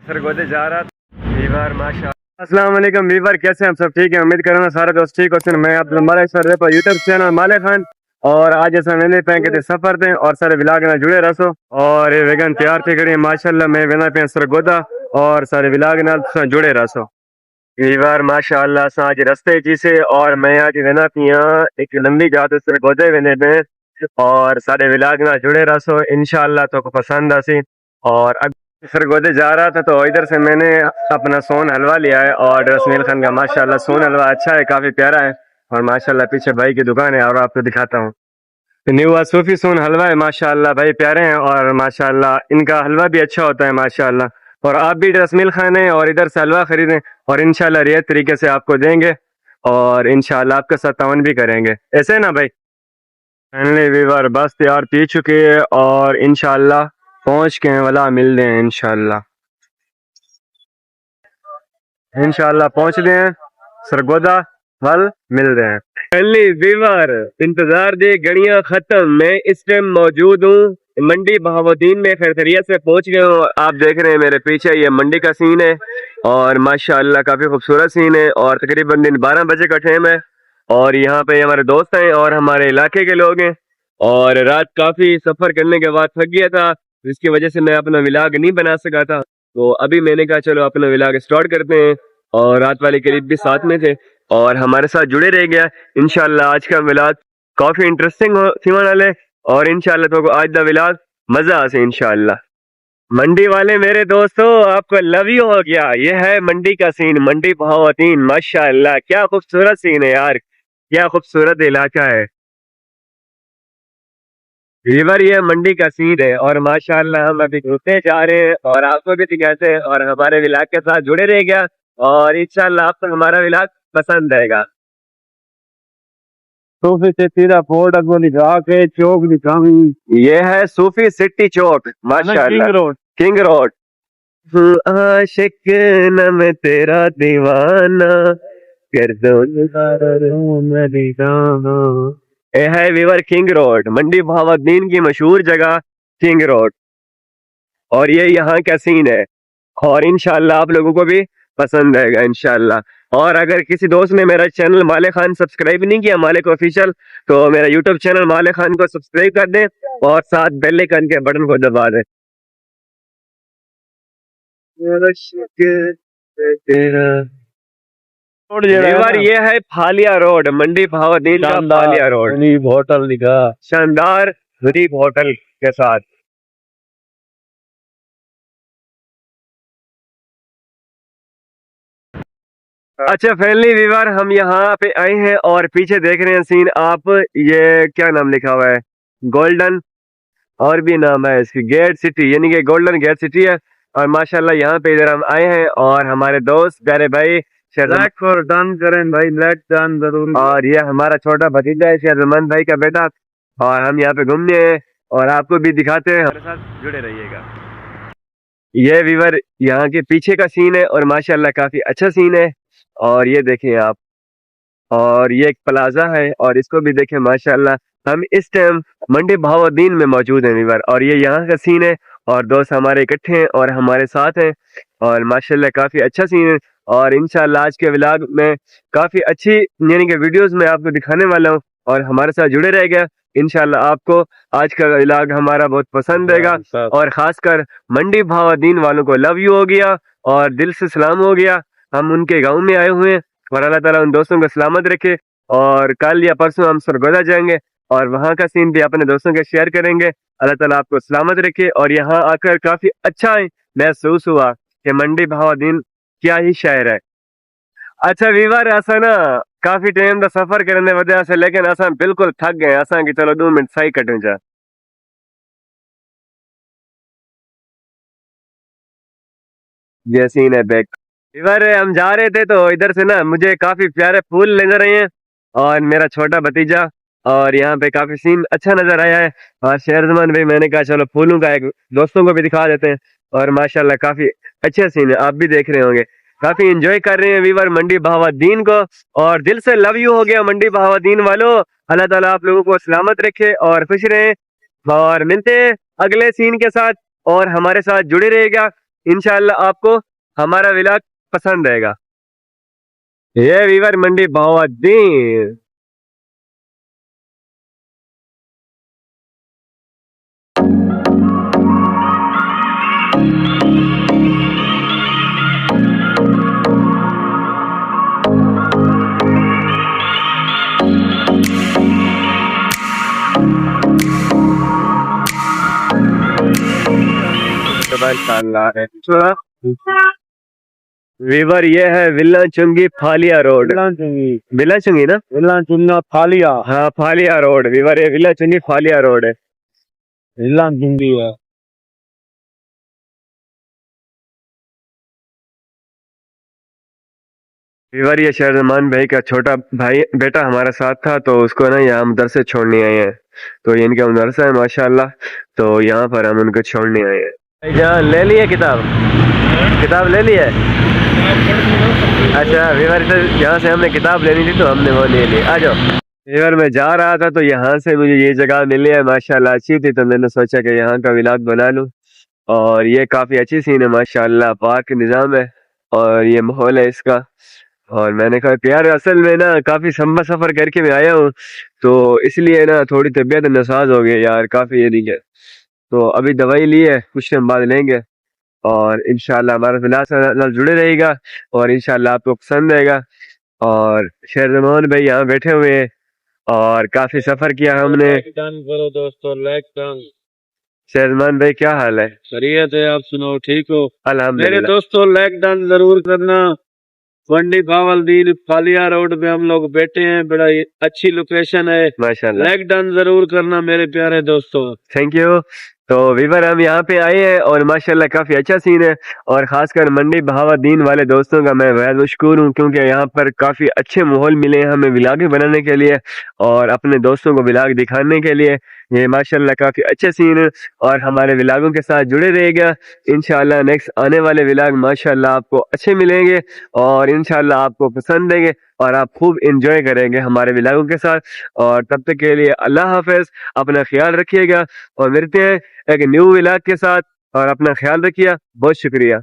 सरगोदे जा रहा था वीवर माशा। अस्सलाम वालेकुम वीवर, कैसे हैं आप? सब ठीक है, उम्मीद करूँगा सारे दोस्त ठीक होते हैं। मैं अब्दुल मालिक सर पर यूट्यूब चैनल मालिक खान और आज ऐसा मैंने पैंके थे सफर थे और सारे विलाग ना जुड़े रसो और ये वेगन तैयार थे करिए माशाल्लाह। मैं वेना पे सरगोदा और सारे विलाग नाल जुड़े रसो वीवर माशाल्लाह। असां आज रस्ते जी से और मैं आज वेना पिया एक लंबी जात सरगोदे वेने पे और सारे विलाग ना जुड़े रसो इंशाल्लाह। तो को पसंद आसी और सरगोदे जा रहा था तो इधर से मैंने अपना सोन हलवा लिया है और रसमील खान का माशाल्लाह सोन हलवा अच्छा है, काफी प्यारा है और माशाल्लाह पीछे भाई की दुकान है और आपको दिखाता हूँ। न्यू सूफी सोन हलवा है माशाल्लाह, भाई प्यारे हैं और माशाल्लाह इनका हलवा भी अच्छा होता है माशाल्लाह। और आप भी रसमील खान है और इधर से हलवा खरीदें और इंशाल्लाह रियायत तरीके से आपको देंगे और इंशाल्लाह आपका साथ तावन भी करेंगे, ऐसे ना भाई। फाइनली वीवर बस तैयार पी चुके हैं और इंशाल्लाह पहुंच के वाला मिल रहे हैं इंशाल्लाह। इंशाल्लाह पहुंच रहे हैं सरगोदा वल मिल रहे हैं। फाइनली वीवर इंतजार दे गड़ियां खत्म, मैं इस टाइम मौजूद हूँ मंडी बहावुद्दीन में, खैरियत से पहुंच गए हूँ। आप देख रहे हैं मेरे पीछे ये मंडी का सीन है और माशाल्लाह काफी खूबसूरत सीन है और तकरीबन दिन 12 बजे का टाइम है और यहाँ पे हमारे दोस्त हैं और हमारे इलाके के लोग हैं और रात काफी सफर करने के बाद थक गया था जिसकी वजह से मैं अपना विलाग नहीं बना सका था। तो अभी मैंने कहा चलो अपना विलाग स्टार्ट करते हैं और रात वाले करीब भी साथ में थे और हमारे साथ जुड़े रह गया। इंशाल्लाह आज का विलाग काफी इंटरेस्टिंग थी वाले और इंशाल्लाह तो आज दा विलाग मजा आ से इंशाल्लाह। मंडी वाले मेरे दोस्तों आपको लव यू हो गया, ये है मंडी का सीन, मंडी बहावुद्दीन माशाल्लाह। क्या खूबसूरत सीन है यार, क्या खूबसूरत इलाका है वीवर, ये मंडी का सीन है और माशाल्लाह हम अभी घूमने जा रहे हैं और आपको भी दिखाते हैं और हमारे विलाग के साथ जुड़े रह गया और इंशाल्लाह आपको हमारा विलाग पसंद आएगा। सूफी से सीधा फोर्ड अगो निकाह के चौक निकामी, ये है सूफी सिटी चौक माशाल्लाह, किंग रोड, किंग रोड। आशिक न मैं तेरा दीवाना कर दो ये है वीवर किंग रोड, मंडी बहावुद्दीन की मशहूर जगह किंग रोड और ये यहाँ का सीन है और इंशाल्लाह आप लोगों को भी पसंद आएगा इंशाल्लाह। और अगर किसी दोस्त ने मेरा चैनल मालिक खान सब्सक्राइब नहीं किया मालिक ऑफिशियल तो मेरा यूट्यूब चैनल मालिक खान को सब्सक्राइब कर दें और साथ बेल आइकन के बटन को दबा दें। वीवर ये है फालिया रोड, मंडी बहावुद्दीन का फालिया रोड, होटल लिखा शानदार गरीब होटल के साथ। अच्छा फैमिली वीवर हम यहाँ पे आए हैं और पीछे देख रहे हैं सीन आप, ये क्या नाम लिखा हुआ है, गोल्डन और भी नाम है इसकी, गेट सिटी यानी कि गोल्डन गेट सिटी है और माशाल्लाह यहाँ पे इधर हम आए हैं और हमारे दोस्त प्यारे भाई और डन करें भाई, लेट डन जरूर। और ये हमारा छोटा भतीजा है शेरजमान भाई का बेटा और हम यहाँ पे घूमने हैं और आपको भी दिखाते हैं, हमारे साथ जुड़े रहिएगा। ये वीवर यहाँ के पीछे का सीन है और माशाल्लाह काफी अच्छा सीन है और ये देखें आप, और ये एक प्लाजा है और इसको भी देखें माशाल्लाह। हम इस टाइम मंडी बहावुद्दीन में मौजूद हैं वीवर और ये यहाँ का सीन है और दोस्त हमारे इकट्ठे हैं और हमारे साथ हैं और माशाल्लाह काफी अच्छा सीन है और इंशाल्लाह आज के व्लॉग में काफी अच्छी यानी कि वीडियोस में आपको दिखाने वाला हूँ और हमारे साथ जुड़े रह गया। इंशाल्लाह आपको आज का व्लॉग हमारा बहुत पसंद आएगा और खासकर मंडी बहावुद्दीन वालों को लव यू हो गया और दिल से सलाम हो गया। हम उनके गाँव में आए हुए हैं और अल्लाह ताला उन दोस्तों को सलामत रखे और कल या परसों हम सरगोदा जाएंगे और वहाँ का सीन भी अपने दोस्तों के शेयर करेंगे। अल्लाह ताला आपको सलामत रखे और यहाँ आकर काफी अच्छा महसूस हुआ कि मंडी बहावुद्दीन क्या ही शहर है। अच्छा वीवर ऐसा ना काफी टाइम का सफर करने वजह से लेकिन असा बिल्कुल थक गए, असा की चलो 2 मिनट सही कटूं जा। ये सीन है बैक वीवर, हम जा रहे थे तो इधर से ना मुझे काफी प्यारे फूल नजर आए हैं और मेरा छोटा भतीजा और यहाँ पे काफी सीन अच्छा नजर आया है और शेरजमान भाई मैंने कहा चलो फूलों का एक दोस्तों को भी दिखा देते हैं और माशाल्लाह काफी अच्छे सीन है, आप भी देख रहे होंगे। काफी एंजॉय कर रहे हैं वीवर मंडी बहावुद्दीन को और दिल से लव यू हो गया मंडी बहावुद्दीन वालों। अल्लाह ताला आप लोगों को सलामत रखे और खुश रहें और मिलते हैं अगले सीन के साथ और हमारे साथ जुड़े रहेगा इंशाल्लाह आपको हमारा व्लॉग पसंद आएगा। ये वीवर मंडी बहाउद्दीन। वीवर ये है विला चुंगी फालिया रोड। विला चुंगी ना, विला चुंगा फालिया। हाँ फालिया रोड वीवर, ये विला चुंगी फालिया रोड है। विला चुंगी है। वीवर ये शहरमान भाई का छोटा भाई बेटा हमारा साथ था, तो उसको ना यहाँ मदरसे छोड़ने आए हैं। तो ये इनका मदरसा है माशाल्लाह, तो यहाँ पर हम उनको छोड़ने आए हैं। भाईजान ले लिए किताब, किताब ले ली है। अच्छा वीवर, यहाँ से हमने किताब लेनी थी तो हमने वो ले ली। आ जाओ। वीवर मैं जा रहा था तो यहाँ से मुझे ये जगह मिली है माशाल्लाह, अच्छी थी, तो मैंने सोचा कि यहाँ का व्लॉग बना लूँ। और ये काफी अच्छी सीन है माशाल्लाह, पार्क निज़ाम है और ये माहौल है इसका। और मैंने कहा कि यार असल में ना काफी लंबा सफर करके मैं आया हूँ, तो इसलिए ना थोड़ी तबीयत नासाज हो गई यार, काफी ये नहीं है। तो अभी दवाई ली है, कुछ टाइम बाद लेंगे और इंशाल्लाह हमारा व्लॉग जुड़े रहेगा और इंशाल्लाह आपको पसंद आएगा। और शेरजमान भाई यहाँ बैठे हुए हैं और काफी सफर किया हमने। डन करो दोस्तों, लाइक डन। शेरजमान भाई क्या हाल है? खैरियत है, आप सुनाओ, ठीक हो? मेरे अल्हम्दुलिल्लाह। दोस्तों लाइक डन जरूर करना। मंडी बहाउद्दीन फालिया रोड पे हम लोग बैठे हैं, बड़ा अच्छी लोकेशन है। माशाल्लाह, लाइक डन जरूर करना मेरे प्यारे दोस्तों। Thank you. तो वीवर हम यहाँ पे आए हैं और माशाल्लाह काफी अच्छा सीन है, और खासकर मंडी बहाउद्दीन वाले दोस्तों का मैं बेहद मशकूर हूँ, क्योंकि यहाँ पर काफी अच्छे माहौल मिले हैं हमें व्लॉग बनाने के लिए और अपने दोस्तों को व्लॉग दिखाने के लिए। ये माशाल्लाह काफी अच्छे सीन है और हमारे व्लॉगों के साथ जुड़े रहेगा। इंशाल्लाह नेक्स्ट आने वाले व्लॉग माशाल्लाह आपको अच्छे मिलेंगे और इंशाल्लाह आपको पसंद आएंगे और आप खूब एंजॉय करेंगे हमारे व्लॉगों के साथ। और तब तक के लिए अल्लाह हाफिज, अपना ख्याल रखिएगा और मिलते हैं एक न्यू व्लॉग के साथ। और अपना ख्याल रखिए, बहुत शुक्रिया।